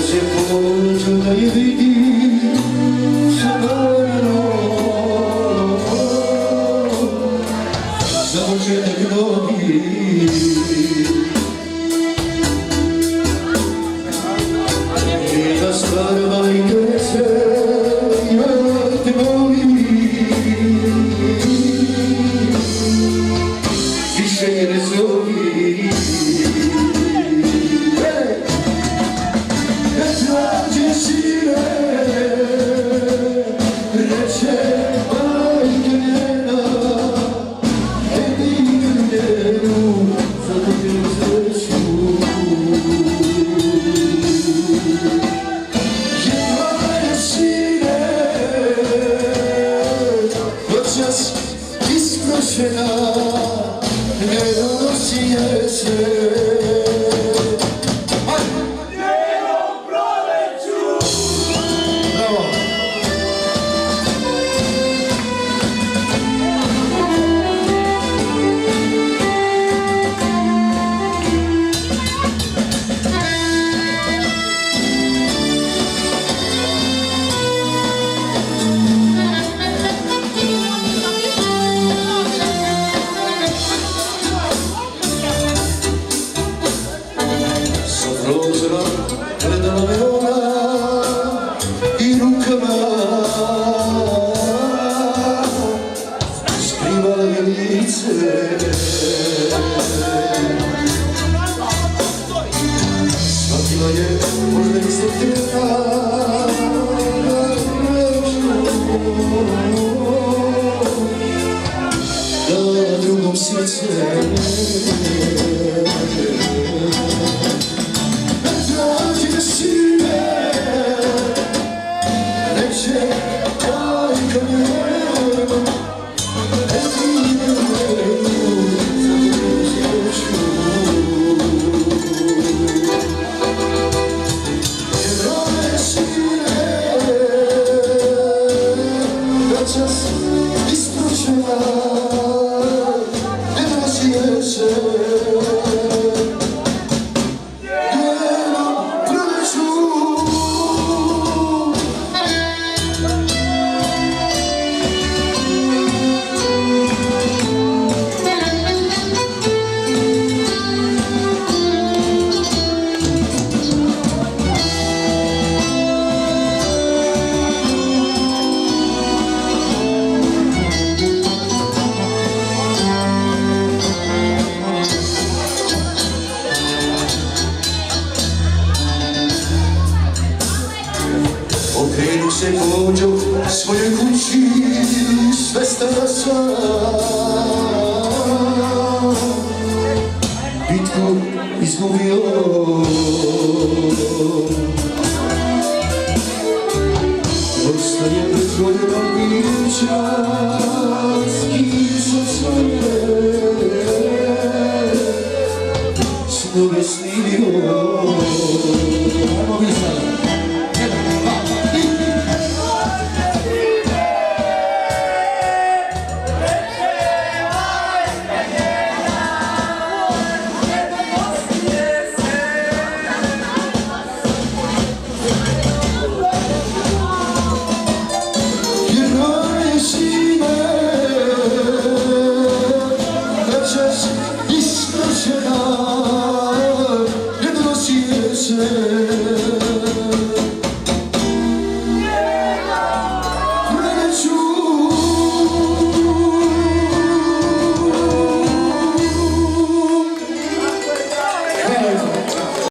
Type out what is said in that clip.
se pođu da je vidim zavarno. Za početak novi i da stvar majke se ja te volim. Više je ne zovi, ne traži sine, reče majke njena, jedinu njenu, zato ti sreću. Jedva je sine, noćas isprošena, ne donosi jesen. Njenom proleću. Bravo. Prozora gledala me ona i rukama skrivala mi lice. Shvatila je možda i se trena da drugom srce isprošena, ne nosi jesen. Okrenu se pođu svojoj kući, sve stara sam. Bitku izgubio, ostaje pretvorena bića, skiša svoje, snove snimio. Ajmo mi sada. Isprošena, ne donosi jesen.